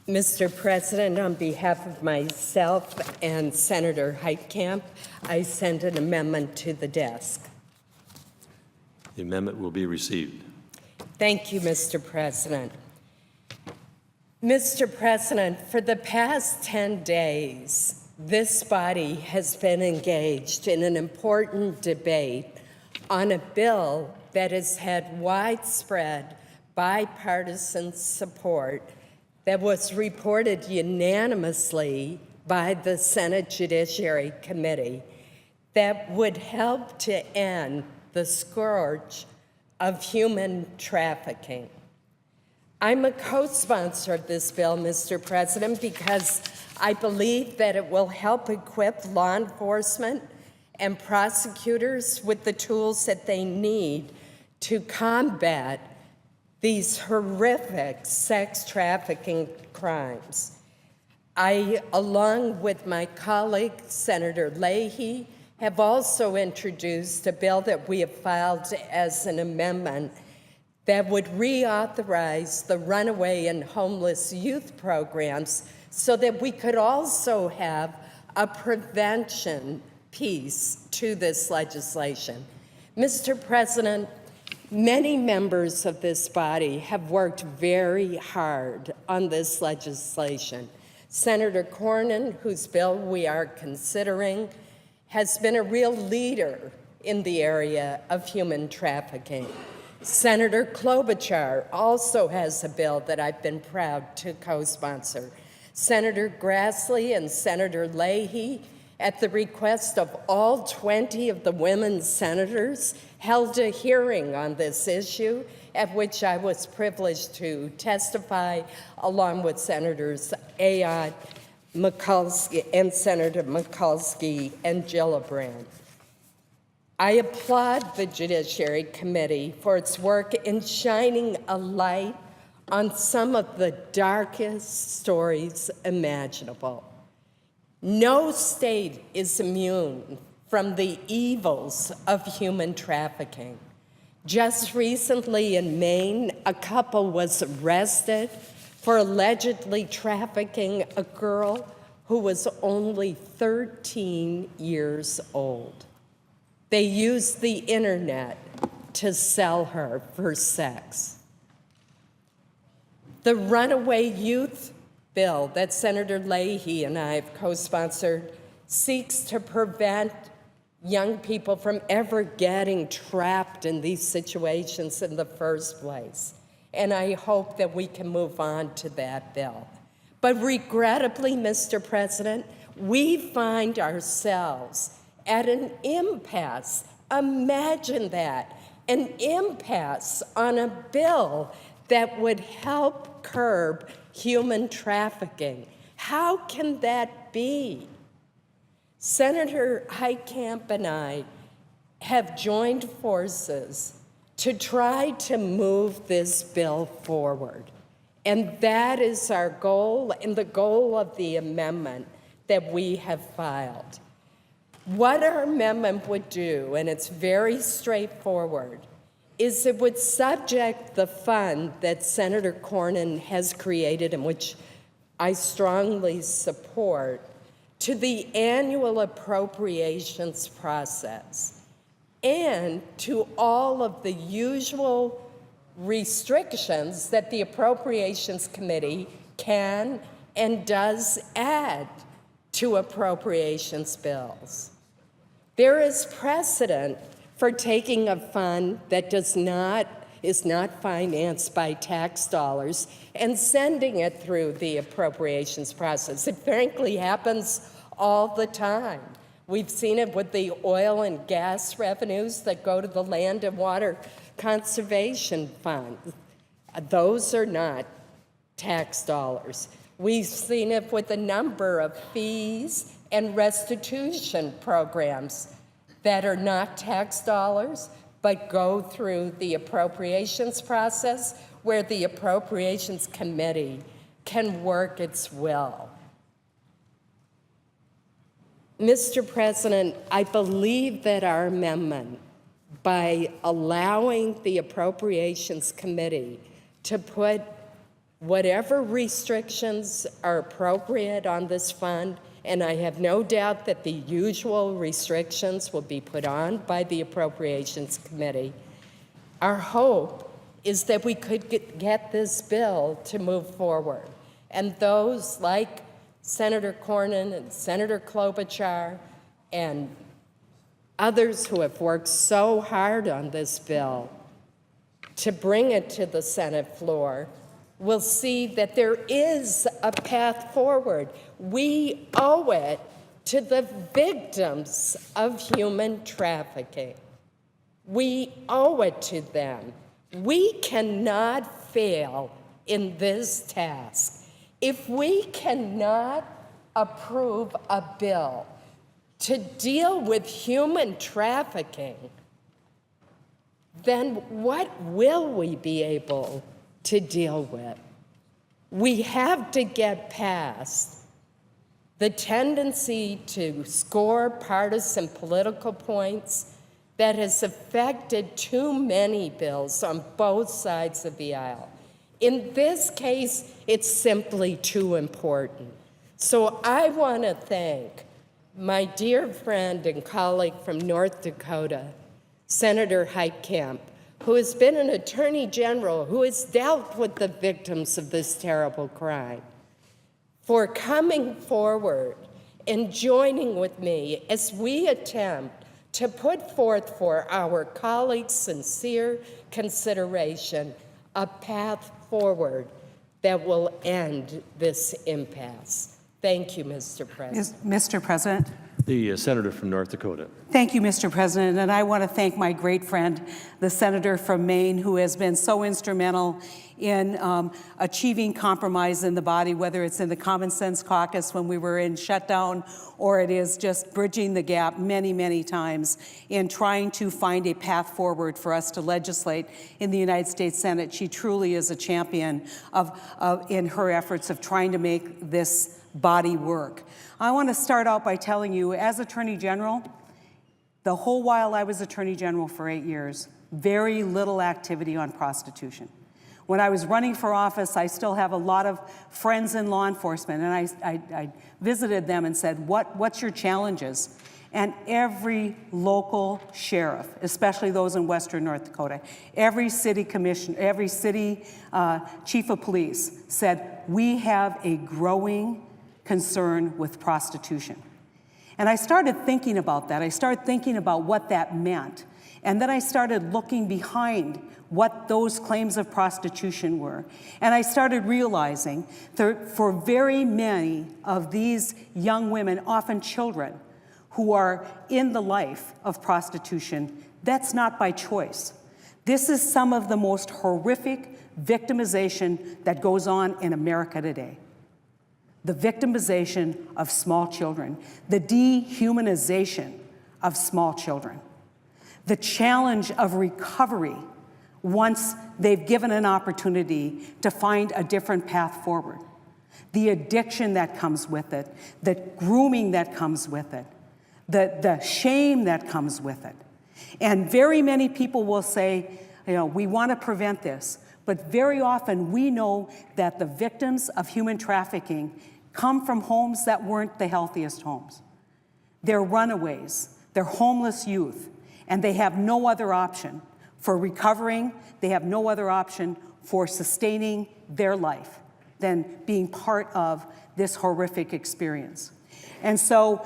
Mr. President, on behalf of myself and Senator Heitkamp, I send an amendment to the desk. The amendment will be received. Thank you, Mr. President. Mr. President, for the past 10 days, this body has been engaged in an important debate on a bill that has had widespread bipartisan support that was reported unanimously by the Senate Judiciary Committee that would help to end the scourge of human trafficking. I'm a co-sponsor of this bill, Mr. President, because I believe that it will help equip law enforcement and prosecutors with the tools that they need to combat these horrific sex trafficking crimes. I, along with my colleague, Senator Leahy, have also introduced a bill that we have filed as an amendment that would reauthorize the runaway and homeless youth programs so that we could also have a prevention piece to this legislation. Mr. President, many members of this body have worked very hard on this legislation. Senator Cornyn, whose bill we are considering, has been a real leader in the area of human trafficking. Senator Klobuchar also has a bill that I've been proud to co-sponsor. Senator Grassley and Senator Leahy, at the request of all 20 of the women senators, held a hearing on this issue at which I was privileged to testify along with Senators Ayotte, Mikulski, and Senator Mikulski and Gillibrand. I applaud the Judiciary Committee for its work in shining a light on some of the darkest stories imaginable. No state is immune from the evils of human trafficking. Just recently in Maine, a couple was arrested for allegedly trafficking a girl who was only 13 years old. They used the internet to sell her for sex. The runaway youth bill that Senator Leahy and I have co-sponsored seeks to prevent young people from ever getting trapped in these situations in the first place. And I hope that we can move on to that bill. But regrettably, Mr. President, we find ourselves at an impasse. Imagine that, an impasse on a bill that would help curb human trafficking. How can that be? Senator Heitkamp and I have joined forces to try to move this bill forward. And that is our goal and the goal of the amendment that we have filed. What our amendment would do, and it's very straightforward, is it would subject the fund that Senator Cornyn has created, and which I strongly support, to the annual appropriations process and to all of the usual restrictions that the Appropriations Committee can and does add to appropriations bills. There is precedent for taking a fund that is not financed by tax dollars and sending it through the appropriations process. It frankly happens all the time. We've seen it with the oil and gas revenues that go to the Land and Water Conservation Fund. Those are not tax dollars. We've seen it with a number of fees and restitution programs that are not tax dollars, but go through the appropriations process where the Appropriations Committee can work its will. Mr. President, I believe that our amendment, by allowing the Appropriations Committee to put whatever restrictions are appropriate on this fund, and I have no doubt that the usual restrictions will be put on by the Appropriations Committee, our hope is that we could get this bill to move forward. And those like Senator Cornyn and Senator Klobuchar and others who have worked so hard on this bill to bring it to the Senate floor will see that there is a path forward. We owe it to the victims of human trafficking. We owe it to them. We cannot fail in this task. If we cannot approve a bill to deal with human trafficking, then what will we be able to deal with? We have to get past the tendency to score partisan political points that has affected too many bills on both sides of the aisle. In this case, it's simply too important. So I want to thank my dear friend and colleague from North Dakota, Senator Heitkamp, who has been an attorney general who has dealt with the victims of this terrible crime, for coming forward and joining with me as we attempt to put forth for our colleagues' sincere consideration a path forward that will end this impasse. Thank you, Mr. President. Mr. President. The senator from North Dakota. Thank you, Mr. President, and I want to thank my great friend, the senator from Maine, who has been so instrumental in achieving compromise in the body, whether it's in the Common Sense Caucus when we were in shutdown, or it is just bridging the gap many, many times in trying to find a path forward for us to legislate in the United States Senate. She truly is a champion in her efforts of trying to make this body work. I want to start out by telling you, as Attorney General, the whole while I was Attorney General for 8 years, very little activity on prostitution. When I was running for office, I still have a lot of friends in law enforcement, and I visited them and said, what's your challenges? And every local sheriff, especially those in Western North Dakota, every city commissioner, every city chief of police said, we have a growing concern with prostitution. And I started thinking about that. I started thinking about what that meant. And then I started looking behind what those claims of prostitution were. And I started realizing that for very many of these young women, often children, who are in the life of prostitution, that's not by choice. This is some of the most horrific victimization that goes on in America today. The victimization of small children, the dehumanization of small children, the challenge of recovery once they've given an opportunity to find a different path forward, the addiction that comes with it, the grooming that comes with it, the shame that comes with it. And very many people will say, we want to prevent this. But very often we know that the victims of human trafficking come from homes that weren't the healthiest homes. They're runaways, they're homeless youth, and they have no other option for recovering, they have no other option for sustaining their life than being part of this horrific experience. And so,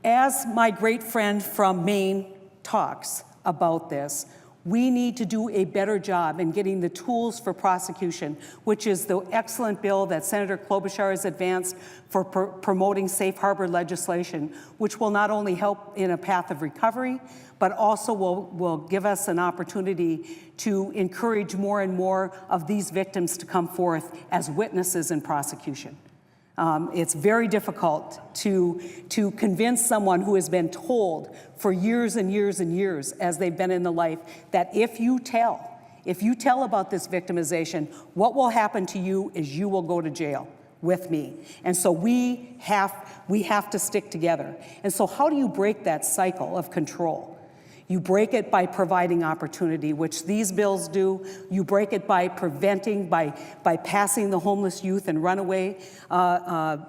as my great friend from Maine talks about this, we need to do a better job in getting the tools for prosecution, which is the excellent bill that Senator Klobuchar has advanced for promoting safe harbor legislation, which will not only help in a path of recovery, but also will give us an opportunity to encourage more and more of these victims to come forth as witnesses in prosecution. It's very difficult to convince someone who has been told for years and years and years as they've been in the life that if you tell about this victimization, what will happen to you is you will go to jail with me. And so we have to stick together. And so how do you break that cycle of control? You break it by providing opportunity, which these bills do. You break it by preventing, by passing the homeless youth and runaway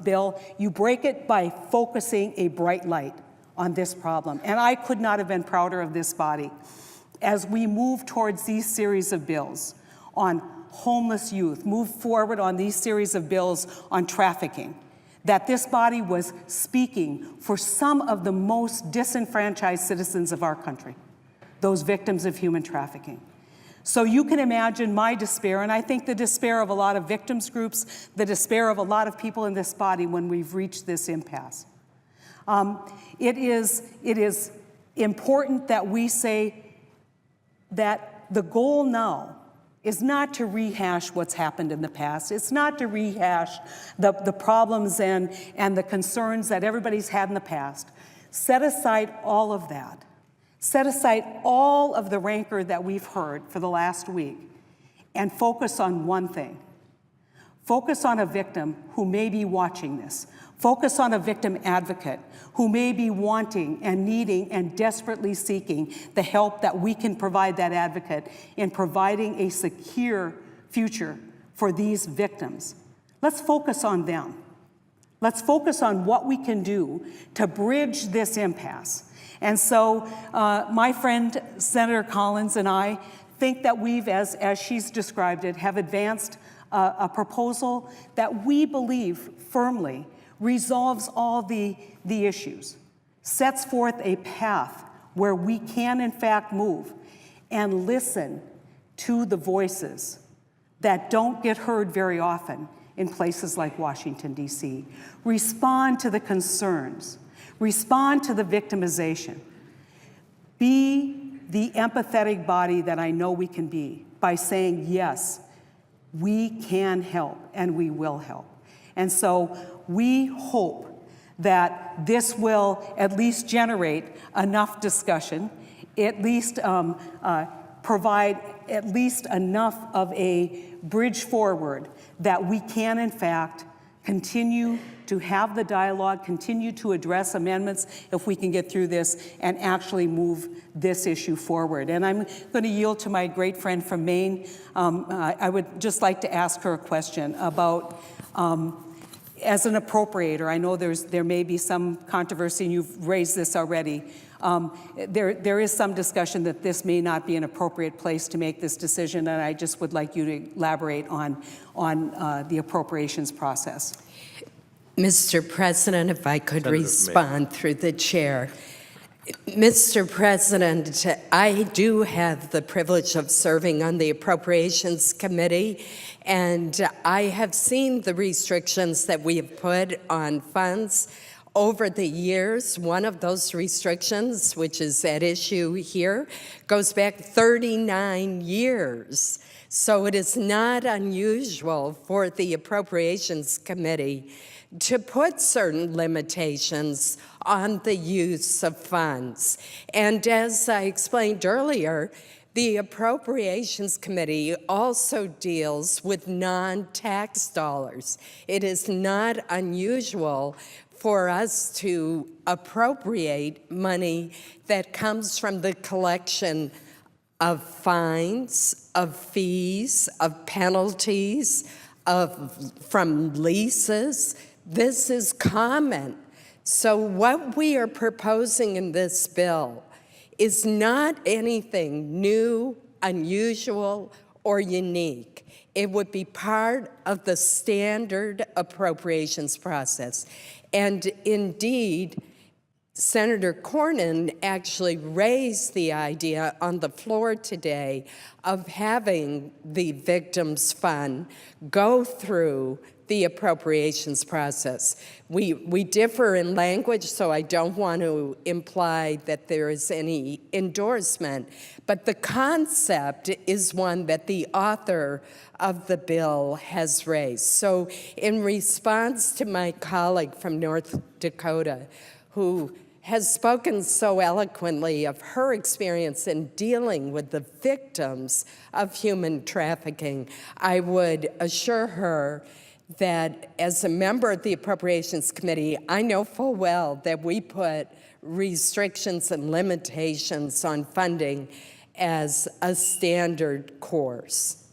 bill. You break it by focusing a bright light on this problem. And I could not have been prouder of this body as we move towards these series of bills on homeless youth, move forward on these series of bills on trafficking, that this body was speaking for some of the most disenfranchised citizens of our country, those victims of human trafficking. So you can imagine my despair, and I think the despair of a lot of victims groups, the despair of a lot of people in this body when we've reached this impasse. It is important that we say that the goal now is not to rehash what's happened in the past. It's not to rehash the problems and the concerns that everybody's had in the past. Set aside all of that. Set aside all of the rancor that we've heard for the last week and focus on one thing. Focus on a victim who may be watching this. Focus on a victim advocate who may be wanting and needing and desperately seeking the help that we can provide that advocate in providing a secure future for these victims. Let's focus on them. Let's focus on what we can do to bridge this impasse. And so my friend Senator Collins and I think that we've, as she's described it, have advanced a proposal that we believe firmly resolves all the issues, sets forth a path where we can in fact move and listen to the voices that don't get heard very often in places like Washington, D.C. Respond to the concerns, respond to the victimization. Be the empathetic body that I know we can be by saying, yes, we can help and we will help. And so we hope that this will at least generate enough discussion, at least provide at least enough of a bridge forward that we can, in fact, continue to have the dialogue, continue to address amendments if we can get through this and actually move this issue forward. And I'm going to yield to my great friend from Maine. I would just like to ask her a question about as an appropriator. I know there may be some controversy, and you've raised this already. There is some discussion that this may not be an appropriate place to make this decision, and I just would like you to elaborate on the appropriations process. Mr. President, if I could respond through the chair. Mr. President, I do have the privilege of serving on the Appropriations Committee, and I have seen the restrictions that we have put on funds over the years. One of those restrictions, which is at issue here, goes back 39 years. So it is not unusual for the Appropriations Committee to put certain limitations on the use of funds. And as I explained earlier, the Appropriations Committee also deals with non-tax dollars. It is not unusual for us to appropriate money that comes from the collection of fines, of fees, of penalties, from leases. This is common. So what we are proposing in this bill is not anything new, unusual, or unique. It would be part of the standard appropriations process. And indeed, Senator Cornyn actually raised the idea on the floor today of having the Victims Fund go through the appropriations process. We differ in language, so I don't want to imply that there is any endorsement, but the concept is one that the author of the bill has raised. So in response to my colleague from North Dakota, who has spoken so eloquently of her experience in dealing with the victims of human trafficking, I would assure her that as a member of the Appropriations Committee, I know full well that we put restrictions and limitations on funding as a standard course.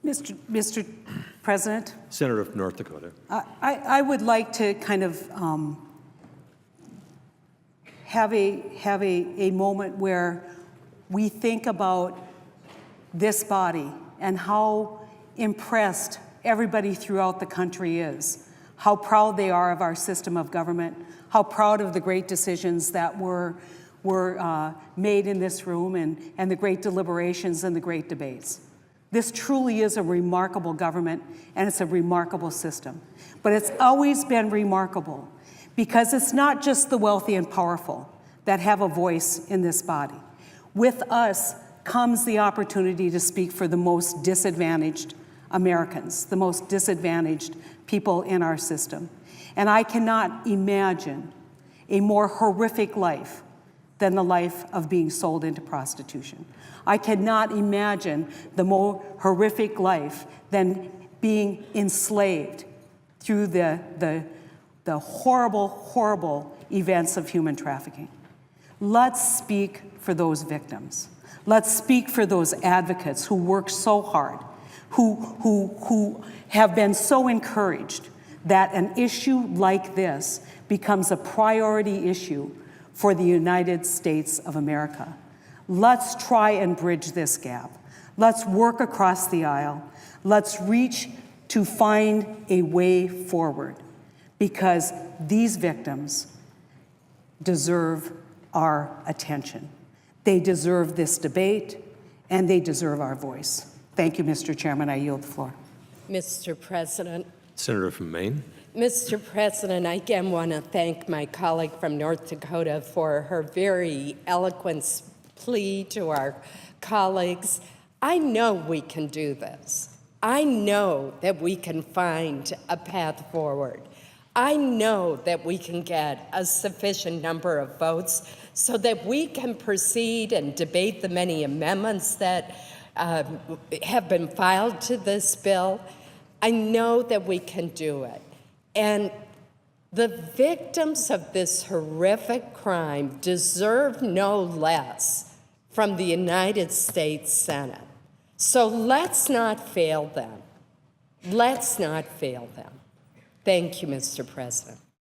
Mr. President, Senator from North Dakota. I would like to kind of have a moment where we think about this body and how impressed everybody throughout the country is, how proud they are of our system of government, how proud of the great decisions that were made in this room and the great deliberations and the great debates. This truly is a remarkable government, and it's a remarkable system. But it's always been remarkable because it's not just the wealthy and powerful that have a voice in this body. With us comes the opportunity to speak for the most disadvantaged Americans, the most disadvantaged people in our system. And I cannot imagine a more horrific life than the life of being sold into prostitution. I cannot imagine the more horrific life than being enslaved through the horrible, horrible events of human trafficking. Let's speak for those victims. Let's speak for those advocates who work so hard, who have been so encouraged that an issue like this becomes a priority issue for the United States of America. Let's try and bridge this gap. Let's work across the aisle. Let's reach to find a way forward because these victims deserve our attention. They deserve this debate and they deserve our voice. Thank you, Mr. Chairman. I yield the floor. Mr. President. Senator from Maine. Mr. President, I again want to thank my colleague from North Dakota for her very eloquent plea to our colleagues. I know we can do this. I know that we can find a path forward. I know that we can get a sufficient number of votes so that we can proceed and debate the many amendments that have been filed to this bill. I know that we can do it. And the victims of this horrific crime deserve no less from the United States Senate. So let's not fail them. Let's not fail them. Thank you, Mr. President.